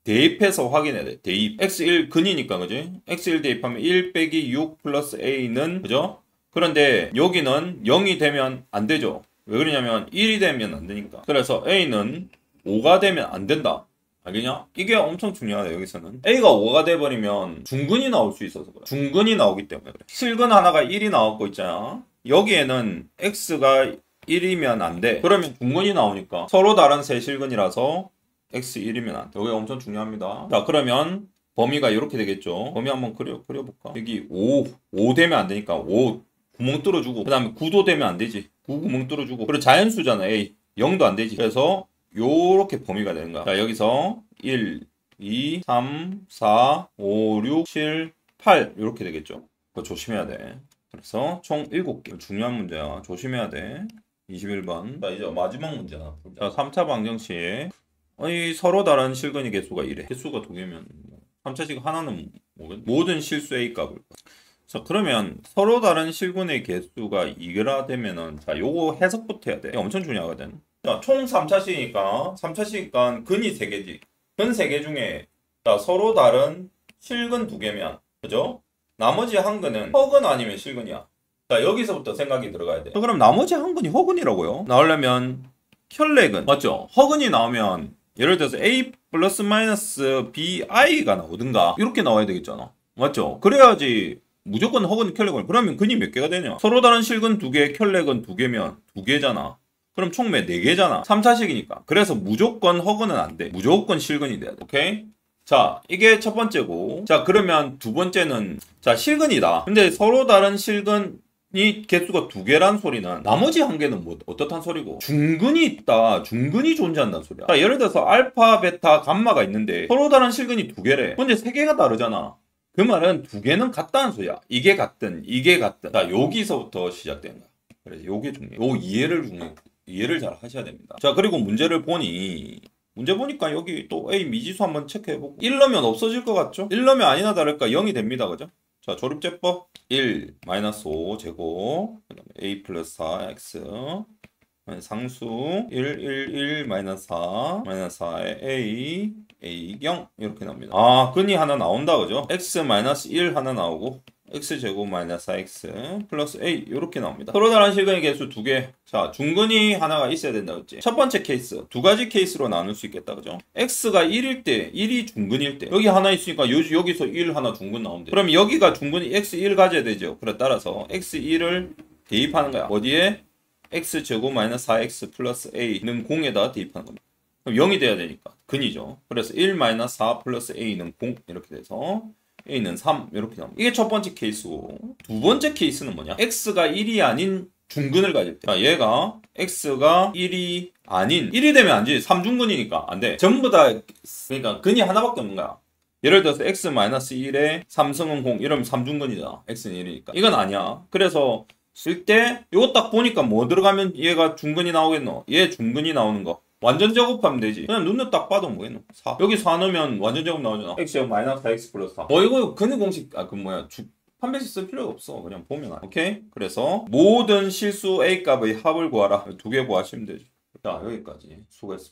대입해서 확인해야 돼. 대입. x1 근이니까 그지? x1 대입하면 1 빼기 6 플러스 a는 그죠? 그런데 여기는 0이 되면 안 되죠. 왜 그러냐면 1이 되면 안 되니까. 그래서 a는 5가 되면 안 된다. 알겠냐? 이게 엄청 중요하다. 여기서는 a가 5가 돼버리면 중근이 나올 수 있어서 그래. 중근이 나오기 때문에 그래. 실근 하나가 1이 나오고 있잖아. 여기에는 x가 1이면 안 돼. 그러면 중근이 나오니까 서로 다른 세 실근이라서 x1이면 안 돼. 여기 엄청 중요합니다. 자, 그러면 범위가 이렇게 되겠죠. 범위 한번 그려볼까? 여기 5 되면 안 되니까 5 구멍 뚫어주고 그 다음에 9도 되면 안 되지. 9 구멍 뚫어주고 그리고 자연수잖아. a 0도 안 되지. 그래서 요렇게 범위가 되는 거야. 자, 여기서 1, 2, 3, 4, 5, 6, 7, 8 이렇게 되겠죠. 그거 조심해야 돼. 그래서 총 7개. 중요한 문제야. 조심해야 돼. 21번. 자, 이제 마지막 문제 하나 풀자. 자, 3차 방정식. 서로 다른 실근의 개수가 1에. 개수가 2개면 3차식 하나는 모든 실수 A 값을. 자, 그러면 서로 다른 실근의 개수가 2개라 되면은 자, 요거 해석부터 해야 돼. 이게 엄청 중요하거든. 자, 총 3차식이니까 근이 3개지. 근 3개 중에 자, 서로 다른 실근 2개면 그죠? 나머지 한 근은 허근 아니면 실근이야. 자, 여기서부터 생각이 들어가야 돼. 그럼 나머지 한 근이 허근이라고요? 나오려면 혈례근 맞죠? 허근이 나오면 예를 들어서 A 플러스 마이너스 BI가 나오든가 이렇게 나와야 되겠잖아. 맞죠? 그래야지 무조건 허근 혈례근. 그러면 근이 몇 개가 되냐? 서로 다른 실근 2개, 혈례근 2개면 2개잖아. 그럼 총 몇 4개잖아. 3차식이니까. 그래서 무조건 허근은 안 돼. 무조건 실근이 돼야 돼. 오케이? 자, 이게 첫 번째고. 자, 그러면 두 번째는 자, 실근이다. 근데 서로 다른 실근이 개수가 2개란 소리는 나머지 한 개는 뭐 어떻단 소리고? 중근이 있다. 중근이 존재한다는 소리야. 자, 예를 들어서 알파, 베타, 감마가 있는데 서로 다른 실근이 2개래. 근데 3개가 다르잖아. 그 말은 2개는 같다는 소리야. 이게 같든 이게 같든. 자, 여기서부터 시작되는 거야. 그래서 요게 중요해. 요 이해를 잘 하셔야 됩니다. 자, 그리고 문제 보니까 여기 또 A 미지수 한번 체크해보고 1 넣으면 없어질 것 같죠? 1 넣으면 아니나 다를까 0이 됩니다. 그죠? 자, 조립제법 1 마이너스 5 제곱 A 플러스 4X 상수 1 마이너스 4 마이너스 4에 A 0 이렇게 나옵니다. 아, 근이 하나 나온다. 그죠? X 마이너스 1 하나 나오고 x제곱 마이너스 4x 플러스 a 이렇게 나옵니다. 서로 다른 실근의 개수 2개. 자, 중근이 하나가 있어야 된다 그랬지. 첫 번째 케이스 2가지 케이스로 나눌 수 있겠다. 그죠? x가 1일 때 1이 중근일 때 여기 하나 있으니까 여기서 1 하나 중근 나오면 돼. 그럼 여기가 중근이 x1 가져야 되죠. 그래 따라서 x1을 대입하는 거야. 어디에? x제곱 마이너스 4x 플러스 a는 0에다 대입하는 겁니다. 그럼 0이 돼야 되니까 근이죠. 그래서 1 마이너스 4 플러스 a는 0 이렇게 돼서 a는 3 이렇게 나옵니다. 이게 첫 번째 케이스고, 두 번째 케이스는 뭐냐? x가 1이 아닌 중근을 가질 때. 자, 얘가 x가 1이 아닌 1이 되면 안 돼. 3중근이니까 안 돼. 전부 다 그러니까 근이 하나밖에 없는 거야. 예를 들어서 x-1에 3승은 0 이러면 3중근이잖아. x는 1이니까. 이건 아니야. 그래서 쓸 때 이거 딱 보니까 뭐 들어가면 얘가 중근이 나오겠노? 얘 중근이 나오는 거. 완전 제곱하면 되지. 그냥 눈으로 딱 봐도 뭐겠노? 4. 여기 4 넣으면 완전 제곱 나오잖아. x제곱 마이너스 4x 플러스 4. 이거 근의 공식, 한 배씩 쓸 필요가 없어. 그냥 보면 알. 오케이? 그래서 모든 실수 a 값의 합을 구하라. 두 개 구하시면 되죠. 자, 여기까지 수고했습니다.